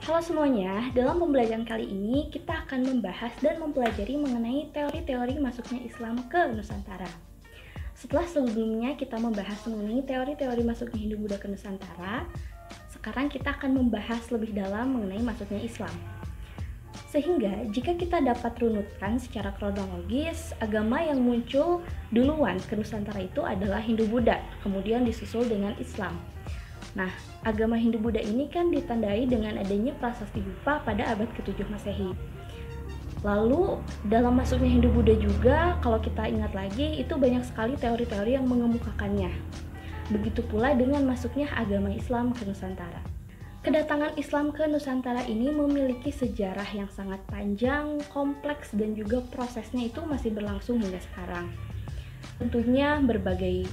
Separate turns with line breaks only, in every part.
Halo semuanya, dalam pembelajaran kali ini kita akan membahas dan mempelajari mengenai teori-teori masuknya Islam ke Nusantara. Setelah sebelumnya kita membahas mengenai teori-teori masuknya Hindu-Buddha ke Nusantara, sekarang kita akan membahas lebih dalam mengenai masuknya Islam. Sehingga jika kita dapat runutkan secara kronologis, agama yang muncul duluan ke Nusantara itu adalah Hindu-Buddha, kemudian disusul dengan Islam. Nah, agama Hindu-Buddha ini kan ditandai dengan adanya prasasti Bupa pada abad ke-7 Masehi. Lalu, dalam masuknya Hindu-Buddha juga, kalau kita ingat lagi, itu banyak sekali teori-teori yang mengemukakannya. Begitu pula dengan masuknya agama Islam ke Nusantara. Kedatangan Islam ke Nusantara ini memiliki sejarah yang sangat panjang, kompleks, dan juga prosesnya itu masih berlangsung hingga sekarang. Tentunya berbagai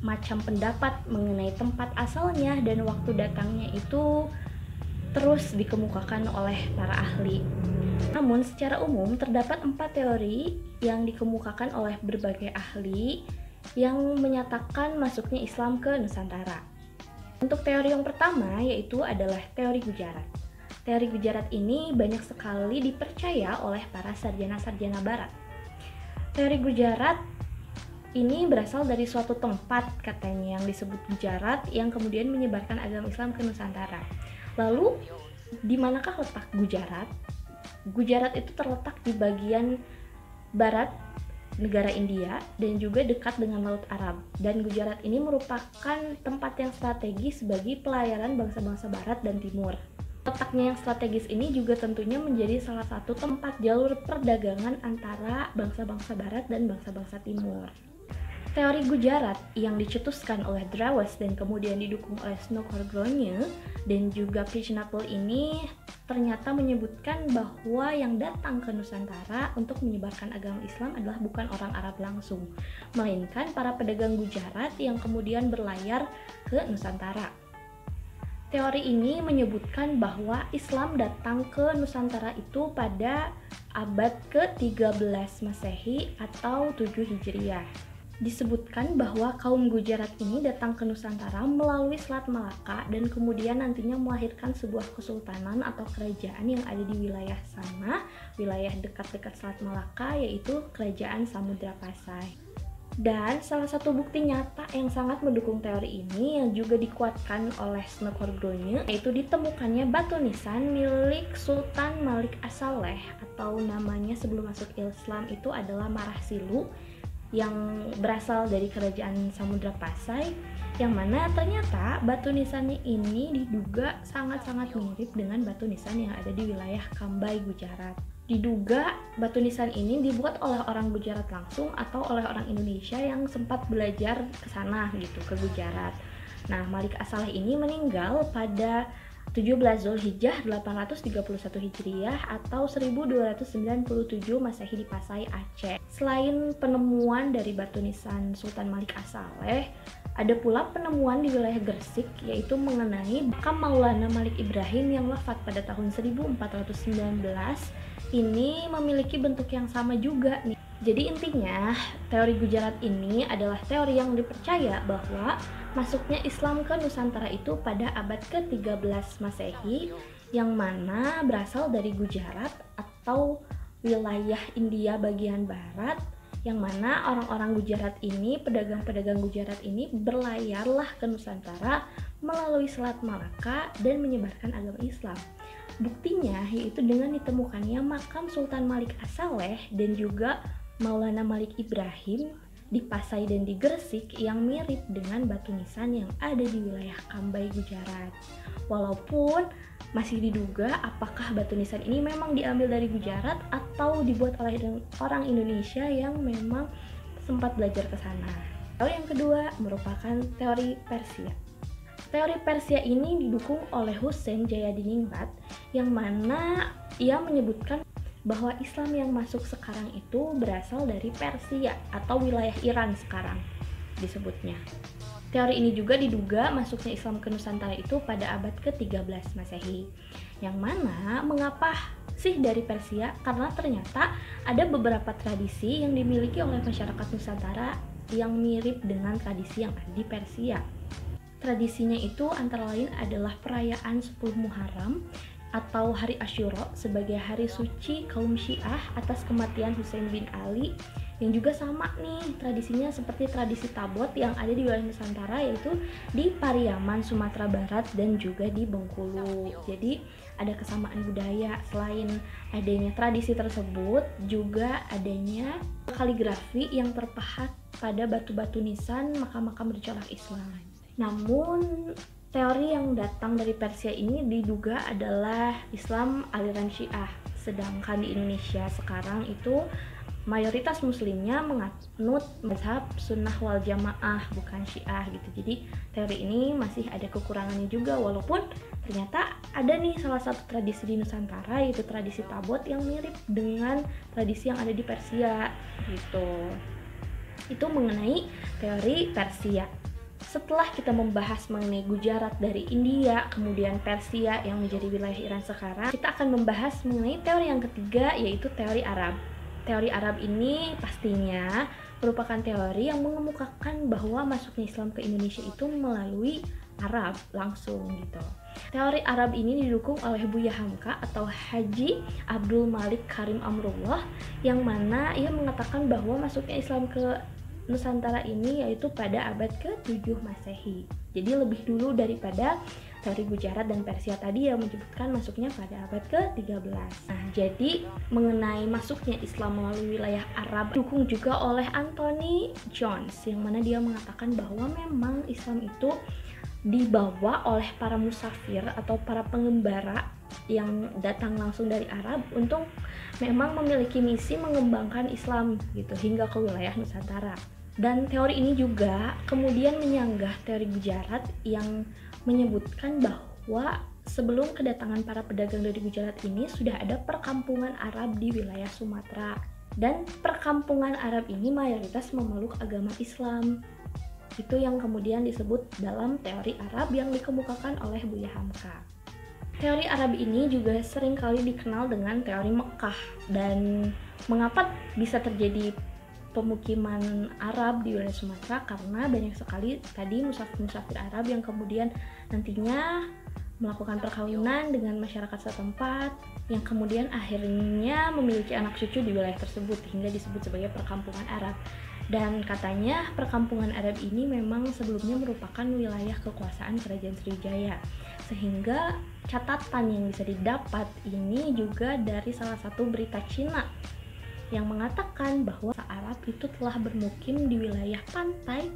macam pendapat mengenai tempat asalnya dan waktu datangnya itu terus dikemukakan oleh para ahli. Namun secara umum terdapat 4 teori yang dikemukakan oleh berbagai ahli yang menyatakan masuknya Islam ke Nusantara. Untuk teori yang pertama yaitu adalah teori Gujarat. Teori Gujarat ini banyak sekali dipercaya oleh para sarjana-sarjana barat. Teori Gujarat ini berasal dari suatu tempat katanya yang disebut Gujarat yang kemudian menyebarkan agama Islam ke Nusantara. Lalu, di manakah letak Gujarat? Gujarat itu terletak di bagian barat negara India dan juga dekat dengan Laut Arab. Dan Gujarat ini merupakan tempat yang strategis bagi pelayaran bangsa-bangsa barat dan timur. Letaknya yang strategis ini juga tentunya menjadi salah satu tempat jalur perdagangan antara bangsa-bangsa barat dan bangsa-bangsa timur. Teori Gujarat yang dicetuskan oleh Drawas dan kemudian didukung oleh Snoqualmie dan juga Pishnapul ini ternyata menyebutkan bahwa yang datang ke Nusantara untuk menyebarkan agama Islam adalah bukan orang Arab langsung, melainkan para pedagang Gujarat yang kemudian berlayar ke Nusantara. Teori ini menyebutkan bahwa Islam datang ke Nusantara itu pada abad ke-13 Masehi atau 7 Hijriah. Disebutkan bahwa kaum Gujarat ini datang ke Nusantara melalui Selat Malaka dan kemudian nantinya melahirkan sebuah kesultanan atau kerajaan yang ada di wilayah sana, wilayah dekat-dekat Selat Malaka, yaitu Kerajaan Samudra Pasai. Dan salah satu bukti nyata yang sangat mendukung teori ini yang juga dikuatkan oleh Snoqualmie yaitu ditemukannya batu nisan milik Sultan Malik As-Saleh atau namanya sebelum masuk Islam itu adalah Marahsilu yang berasal dari Kerajaan Samudra Pasai, yang mana ternyata batu nisannya ini diduga sangat-sangat mirip dengan batu nisan yang ada di wilayah Kambai, Gujarat. Diduga batu nisan ini dibuat oleh orang Gujarat langsung atau oleh orang Indonesia yang sempat belajar ke sana gitu, ke Gujarat. Nah, Malik As-Saleh ini meninggal pada 17 Zulhijjah 831 Hijriah atau 1297 Masehi di Pasai, Aceh. Selain penemuan dari batu nisan Sultan Malik As-Saleh, ada pula penemuan di wilayah Gresik yaitu mengenai makam Maulana Malik Ibrahim yang wafat pada tahun 1419. Ini memiliki bentuk yang sama juga nih. Jadi intinya, teori Gujarat ini adalah teori yang dipercaya bahwa masuknya Islam ke Nusantara itu pada abad ke-13 Masehi yang mana berasal dari Gujarat atau wilayah India bagian barat, yang mana orang-orang Gujarat ini, pedagang-pedagang Gujarat ini berlayarlah ke Nusantara melalui Selat Malaka dan menyebarkan agama Islam. Buktinya yaitu dengan ditemukannya makam Sultan Malik As-Saleh dan juga Maulana Malik Ibrahim di Pasai dan di Gresik yang mirip dengan batu nisan yang ada di wilayah Kambai, Gujarat. Walaupun masih diduga apakah batu nisan ini memang diambil dari Gujarat atau dibuat oleh orang Indonesia yang memang sempat belajar ke sana. Lalu yang kedua merupakan teori Persia. Teori Persia ini didukung oleh Hussein Jayadiningrat yang mana ia menyebutkan bahwa Islam yang masuk sekarang itu berasal dari Persia atau wilayah Iran sekarang disebutnya. Teori ini juga diduga masuknya Islam ke Nusantara itu pada abad ke-13 Masehi. Yang mana mengapa sih dari Persia? Karena ternyata ada beberapa tradisi yang dimiliki oleh masyarakat Nusantara yang mirip dengan tradisi yang ada di Persia. Tradisinya itu antara lain adalah perayaan 10 Muharram atau hari Asyura sebagai hari suci kaum Syiah atas kematian Husain bin Ali, yang juga sama nih tradisinya seperti tradisi Tabot yang ada di wilayah Nusantara, yaitu di Pariaman, Sumatera Barat dan juga di Bengkulu. Jadi ada kesamaan budaya. Selain adanya tradisi tersebut, juga adanya kaligrafi yang terpahat pada batu-batu nisan makam-makam bercorak Islam. Namun teori yang datang dari Persia ini diduga adalah Islam aliran Syiah, sedangkan di Indonesia sekarang itu mayoritas muslimnya menganut mazhab sunnah wal jamaah, bukan Syiah gitu. Jadi teori ini masih ada kekurangannya juga, walaupun ternyata ada nih salah satu tradisi di Nusantara, yaitu tradisi Tabot yang mirip dengan tradisi yang ada di Persia gitu. Itu mengenai teori Persia. Setelah kita membahas mengenai Gujarat dari India, kemudian Persia yang menjadi wilayah Iran sekarang, kita akan membahas mengenai teori yang ketiga, yaitu teori Arab. Teori Arab ini pastinya merupakan teori yang mengemukakan bahwa masuknya Islam ke Indonesia itu melalui Arab langsung gitu. Teori Arab ini didukung oleh Buya Hamka atau Haji Abdul Malik Karim Amrullah, yang mana ia mengatakan bahwa masuknya Islam ke Nusantara ini yaitu pada abad ke-7 Masehi. Jadi lebih dulu daripada teori Gujarat dan Persia tadi yang menyebutkan masuknya pada abad ke-13. Nah, jadi mengenai masuknya Islam melalui wilayah Arab didukung juga oleh Anthony Jones, yang mana dia mengatakan bahwa memang Islam itu dibawa oleh para musafir atau para pengembara yang datang langsung dari Arab untuk memang memiliki misi mengembangkan Islam gitu hingga ke wilayah Nusantara. Dan teori ini juga kemudian menyanggah teori Gujarat yang menyebutkan bahwa sebelum kedatangan para pedagang dari Gujarat ini sudah ada perkampungan Arab di wilayah Sumatera, dan perkampungan Arab ini mayoritas memeluk agama Islam. Itu yang kemudian disebut dalam teori Arab yang dikemukakan oleh Buya Hamka. Teori Arab ini juga seringkali dikenal dengan teori Mekah. Dan mengapa bisa terjadi pemukiman Arab di wilayah Sumatera? Karena banyak sekali tadi musafir-musafir Arab yang kemudian nantinya melakukan perkawinan dengan masyarakat setempat, yang kemudian akhirnya memiliki anak cucu di wilayah tersebut hingga disebut sebagai perkampungan Arab. Dan katanya perkampungan Arab ini memang sebelumnya merupakan wilayah kekuasaan Kerajaan Sriwijaya, sehingga catatan yang bisa didapat ini juga dari salah satu berita Cina yang mengatakan bahwa Arab itu telah bermukim di wilayah pantai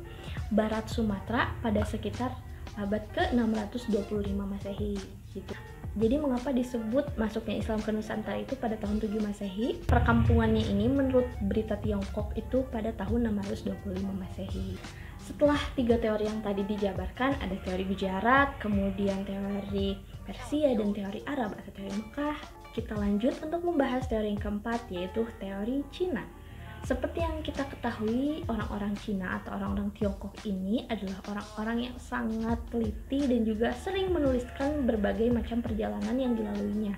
barat Sumatera pada sekitar abad ke-625 Masehi gitu. Jadi mengapa disebut masuknya Islam ke Nusantara itu pada tahun 7 Masehi? Perkampungannya ini menurut berita Tiongkok itu pada tahun 625 Masehi. Setelah tiga teori yang tadi dijabarkan, ada teori Gujarat, kemudian teori Persia, dan teori Arab atau teori Mekah. Kita lanjut untuk membahas teori yang keempat, yaitu teori Cina. Seperti yang kita ketahui, orang-orang Cina atau orang-orang Tiongkok ini adalah orang-orang yang sangat teliti dan juga sering menuliskan berbagai macam perjalanan yang dilaluinya,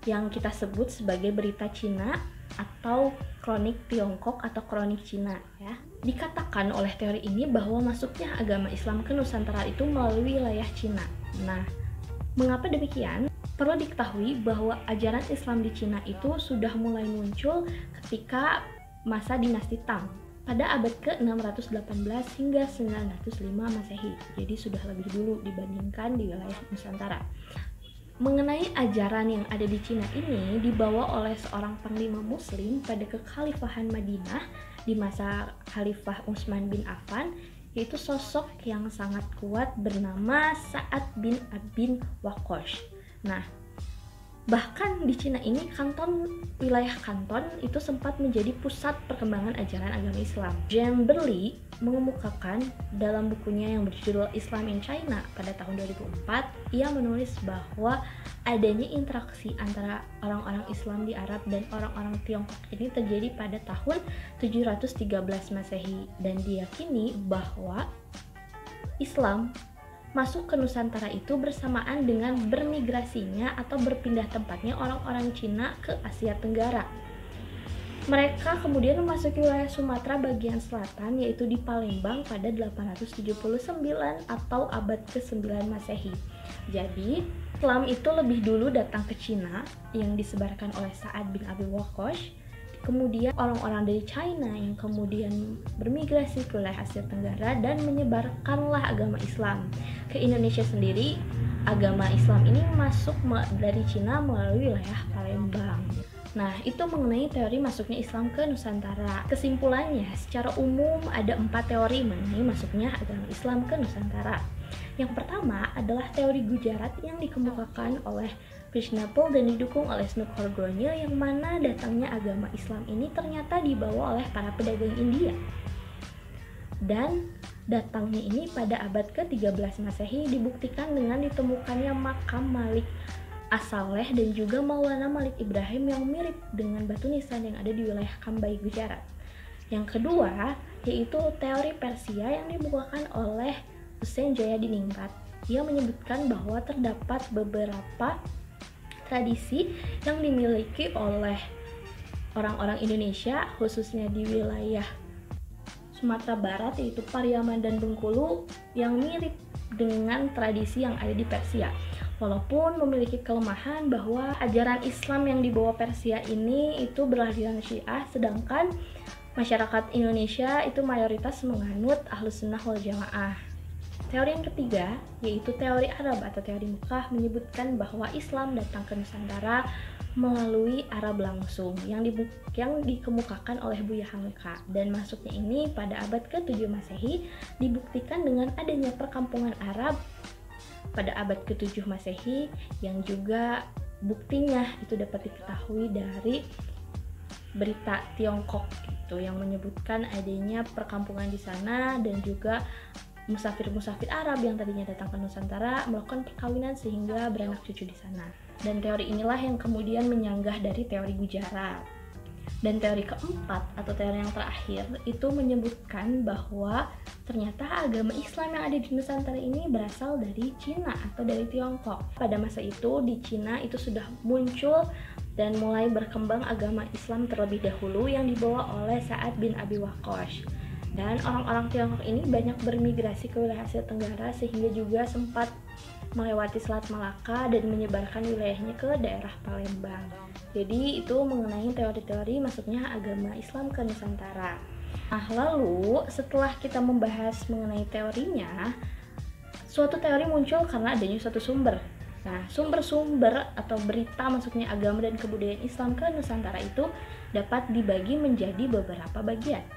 yang kita sebut sebagai berita Cina atau kronik Tiongkok atau kronik Cina ya. Dikatakan oleh teori ini bahwa masuknya agama Islam ke Nusantara itu melalui wilayah Cina. Nah, mengapa demikian? Perlu diketahui bahwa ajaran Islam di Cina itu sudah mulai muncul ketika masa dinasti Tang pada abad ke-618 hingga 905 Masehi. Jadi sudah lebih dulu dibandingkan di wilayah Nusantara. Mengenai ajaran yang ada di Cina ini dibawa oleh seorang panglima muslim pada kekhalifahan Madinah di masa Khalifah Utsman bin Affan, yaitu sosok yang sangat kuat bernama Sa'ad bin Abi Waqqas. Nah, bahkan di Cina ini wilayah Kanton itu sempat menjadi pusat perkembangan ajaran agama Islam. Jean Berly mengemukakan dalam bukunya yang berjudul Islam in China pada tahun 2004, ia menulis bahwa adanya interaksi antara orang-orang Islam di Arab dan orang-orang Tiongkok ini terjadi pada tahun 713 Masehi, dan diyakini bahwa Islam masuk ke Nusantara itu bersamaan dengan bermigrasinya atau berpindah tempatnya orang-orang Cina ke Asia Tenggara. Mereka kemudian memasuki wilayah Sumatera bagian selatan, yaitu di Palembang pada 879 atau abad ke-9 Masehi. Jadi, Islam itu lebih dulu datang ke Cina yang disebarkan oleh Sa'ad bin Abi Waqqas. Kemudian orang-orang dari China yang kemudian bermigrasi ke wilayah Asia Tenggara dan menyebarkanlah agama Islam. Ke Indonesia sendiri, agama Islam ini masuk dari Cina melalui wilayah Palembang. Nah, itu mengenai teori masuknya Islam ke Nusantara. Kesimpulannya, secara umum ada 4 teori mengenai masuknya agama Islam ke Nusantara. Yang pertama adalah teori Gujarat yang dikemukakan oleh Krishnapal dan didukung oleh Snook Horgonya, yang mana datangnya agama Islam ini ternyata dibawa oleh para pedagang India. Dan datangnya ini pada abad ke-13 Masehi dibuktikan dengan ditemukannya makam Malik As-Saleh dan juga Maulana Malik Ibrahim yang mirip dengan batu nisan yang ada di wilayah Kambai, Gujarat. Yang kedua, yaitu teori Persia yang dibukakan oleh Hussein Jayadiningrat. Ia menyebutkan bahwa terdapat beberapa tradisi yang dimiliki oleh orang-orang Indonesia, khususnya di wilayah Sumatera Barat, yaitu Pariaman dan Bengkulu, yang mirip dengan tradisi yang ada di Persia. Walaupun memiliki kelemahan bahwa ajaran Islam yang dibawa Persia ini itu beraliran Syiah, sedangkan masyarakat Indonesia itu mayoritas menganut Ahlus Sunnah wal Jamaah. Teori yang ketiga, yaitu teori Arab atau teori Mekah, menyebutkan bahwa Islam datang ke Nusantara melalui Arab langsung yang dikemukakan oleh Buya Hamka, dan masuknya ini pada abad ke-7 Masehi dibuktikan dengan adanya perkampungan Arab pada abad ke-7 Masehi, yang juga buktinya itu dapat diketahui dari berita Tiongkok itu yang menyebutkan adanya perkampungan di sana, dan juga musafir-musafir Arab yang tadinya datang ke Nusantara melakukan perkawinan sehingga beranak cucu di sana. Dan teori inilah yang kemudian menyanggah dari teori Gujarat. Dan teori keempat atau teori yang terakhir itu menyebutkan bahwa ternyata agama Islam yang ada di Nusantara ini berasal dari Cina atau dari Tiongkok. Pada masa itu di Cina itu sudah muncul dan mulai berkembang agama Islam terlebih dahulu yang dibawa oleh Sa'ad bin Abi Waqqas. Dan orang-orang Tiongkok ini banyak bermigrasi ke wilayah Asia Tenggara sehingga juga sempat melewati Selat Malaka dan menyebarkan wilayahnya ke daerah Palembang. Jadi itu mengenai teori-teori masuknya agama Islam ke Nusantara. Nah, lalu setelah kita membahas mengenai teorinya, suatu teori muncul karena adanya suatu sumber. Nah, sumber-sumber atau berita masuknya agama dan kebudayaan Islam ke Nusantara itu dapat dibagi menjadi beberapa bagian.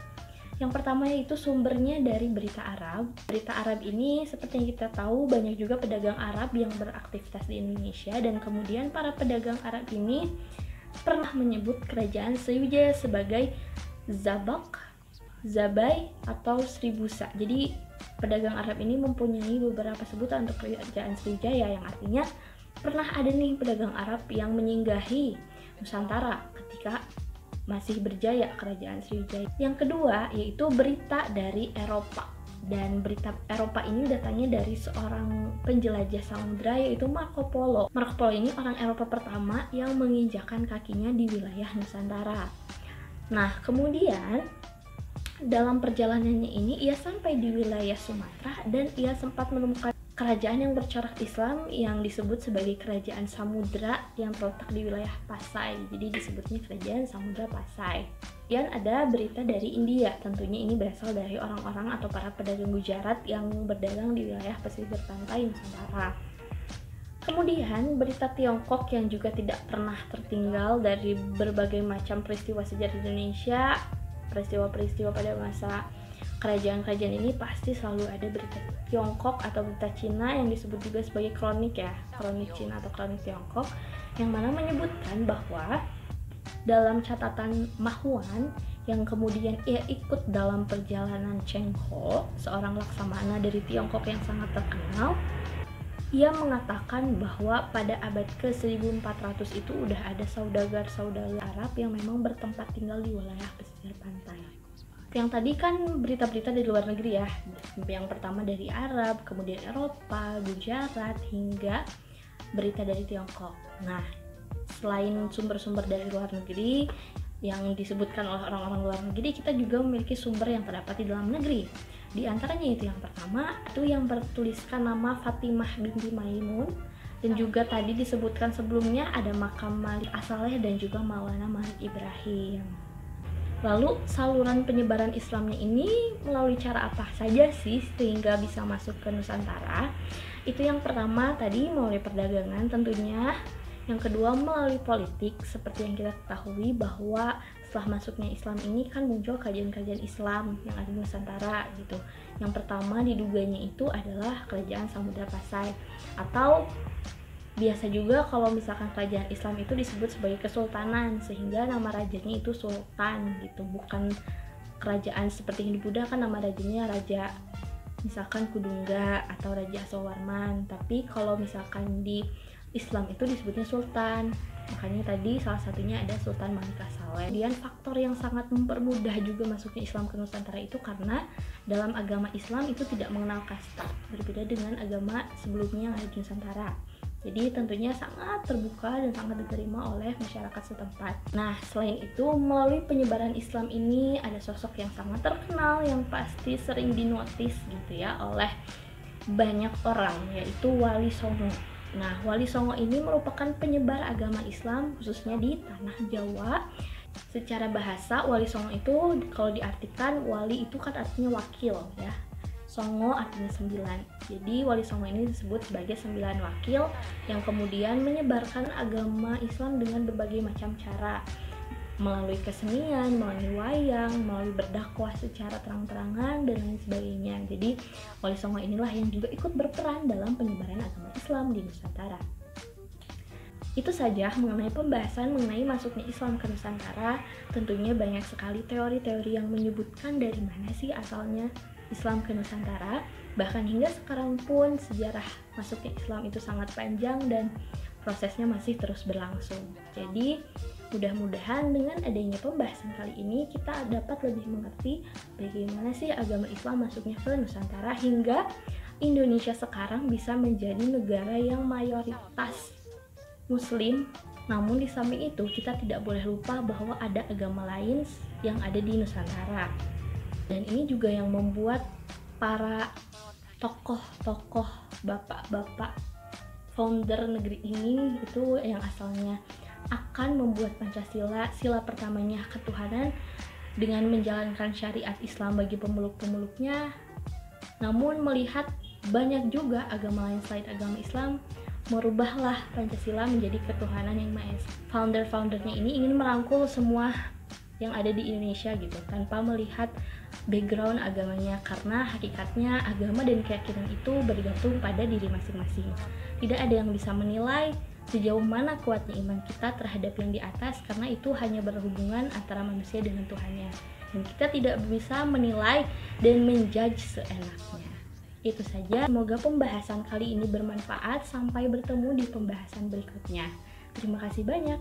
Yang pertama yaitu sumbernya dari berita Arab. Berita Arab ini seperti yang kita tahu banyak juga pedagang Arab yang beraktivitas di Indonesia, dan kemudian para pedagang Arab ini pernah menyebut kerajaan Sriwijaya sebagai Zabak, Zabai, atau Sribusa. Jadi pedagang Arab ini mempunyai beberapa sebutan untuk kerajaan Sriwijaya, yang artinya pernah ada nih pedagang Arab yang menyinggahi Nusantara ketika masih berjaya kerajaan Sriwijaya. Yang kedua yaitu berita dari Eropa, dan berita Eropa ini datangnya dari seorang penjelajah samudra yaitu Marco Polo. Marco Polo ini orang Eropa pertama yang menginjakan kakinya di wilayah Nusantara. Nah, kemudian dalam perjalanannya ini ia sampai di wilayah Sumatera dan ia sempat menemukan kerajaan yang bercorak Islam yang disebut sebagai kerajaan Samudra yang terletak di wilayah Pasai. Jadi disebutnya kerajaan Samudra Pasai. Dan ada berita dari India, tentunya ini berasal dari orang-orang atau para pedagang Gujarat yang berdagang di wilayah pesisir pantai Nusantara. Kemudian berita Tiongkok yang juga tidak pernah tertinggal dari berbagai macam peristiwa sejarah Indonesia, peristiwa-peristiwa pada masa kerajaan-kerajaan ini pasti selalu ada berita Tiongkok atau berita Cina yang disebut juga sebagai kronik ya, kronik Cina atau kronik Tiongkok, yang mana menyebutkan bahwa dalam catatan Ma Huan yang kemudian ia ikut dalam perjalanan Cheng Ho, seorang laksamana dari Tiongkok yang sangat terkenal, ia mengatakan bahwa pada abad ke-1400 itu udah ada saudagar-saudagar Arab yang memang bertempat tinggal di wilayah pesisir pantai. Yang tadi kan berita-berita dari luar negeri ya, yang pertama dari Arab, kemudian Eropa, Gujarat, hingga berita dari Tiongkok. Nah, selain sumber-sumber dari luar negeri, yang disebutkan oleh orang-orang luar negeri, kita juga memiliki sumber yang terdapat di dalam negeri. Di antaranya itu yang pertama, itu yang bertuliskan nama Fatimah binti Maimun, dan juga tadi disebutkan sebelumnya ada makam Malik As-Saleh dan juga Maulana Malik Ibrahim. Lalu saluran penyebaran Islamnya ini melalui cara apa saja sih sehingga bisa masuk ke Nusantara? Itu yang pertama tadi melalui perdagangan tentunya. Yang kedua melalui politik, seperti yang kita ketahui bahwa setelah masuknya Islam ini kan muncul kajian-kajian Islam yang ada di Nusantara gitu. Yang pertama diduganya itu adalah kerajaan Samudra Pasai, atau biasa juga kalau misalkan kerajaan Islam itu disebut sebagai kesultanan, sehingga nama rajanya itu sultan gitu, bukan kerajaan seperti Hindu Buddha kan nama rajanya raja misalkan Kudungga atau Raja Asowarman, tapi kalau misalkan di Islam itu disebutnya sultan. Makanya tadi salah satunya ada Sultan Malik As-Saleh. Kemudian faktor yang sangat mempermudah juga masuknya Islam ke Nusantara itu karena dalam agama Islam itu tidak mengenal kasta, berbeda dengan agama sebelumnya yang ada di Nusantara. Jadi tentunya sangat terbuka dan sangat diterima oleh masyarakat setempat. Nah, selain itu melalui penyebaran Islam ini ada sosok yang sangat terkenal yang pasti sering dinotis gitu ya oleh banyak orang, yaitu Wali Songo. Nah, Wali Songo ini merupakan penyebar agama Islam khususnya di tanah Jawa. Secara bahasa, Wali Songo itu kalau diartikan wali itu kan artinya wakil ya. Songo artinya 9. Jadi Wali Songo ini disebut sebagai 9 wakil yang kemudian menyebarkan agama Islam dengan berbagai macam cara, melalui kesenian, melalui wayang, melalui berdakwah secara terang-terangan dan lain sebagainya. Jadi Wali Songo inilah yang juga ikut berperan dalam penyebaran agama Islam di Nusantara. Itu saja mengenai pembahasan mengenai masuknya Islam ke Nusantara. Tentunya banyak sekali teori-teori yang menyebutkan dari mana sih asalnya Islam ke Nusantara. Bahkan hingga sekarang pun sejarah masuknya Islam itu sangat panjang dan prosesnya masih terus berlangsung. Jadi mudah-mudahan dengan adanya pembahasan kali ini kita dapat lebih mengerti bagaimana sih agama Islam masuknya ke Nusantara hingga Indonesia sekarang bisa menjadi negara yang mayoritas Muslim. Namun di samping itu kita tidak boleh lupa bahwa ada agama lain yang ada di Nusantara. Dan ini juga yang membuat para tokoh-tokoh, bapak-bapak founder negeri ini itu yang asalnya akan membuat Pancasila, sila pertamanya ketuhanan, dengan menjalankan syariat Islam bagi pemeluk-pemeluknya. Namun melihat banyak juga agama lain selain agama Islam, merubahlah Pancasila menjadi ketuhanan yang Maha Esa. Founder-foundernya ini ingin merangkul semua yang ada di Indonesia gitu, tanpa melihat background agamanya, karena hakikatnya agama dan keyakinan itu bergantung pada diri masing-masing. Tidak ada yang bisa menilai sejauh mana kuatnya iman kita terhadap yang di atas, karena itu hanya berhubungan antara manusia dengan Tuhannya, dan kita tidak bisa menilai dan menjudge seenaknya. Itu saja, semoga pembahasan kali ini bermanfaat. Sampai bertemu di pembahasan berikutnya. Terima kasih banyak.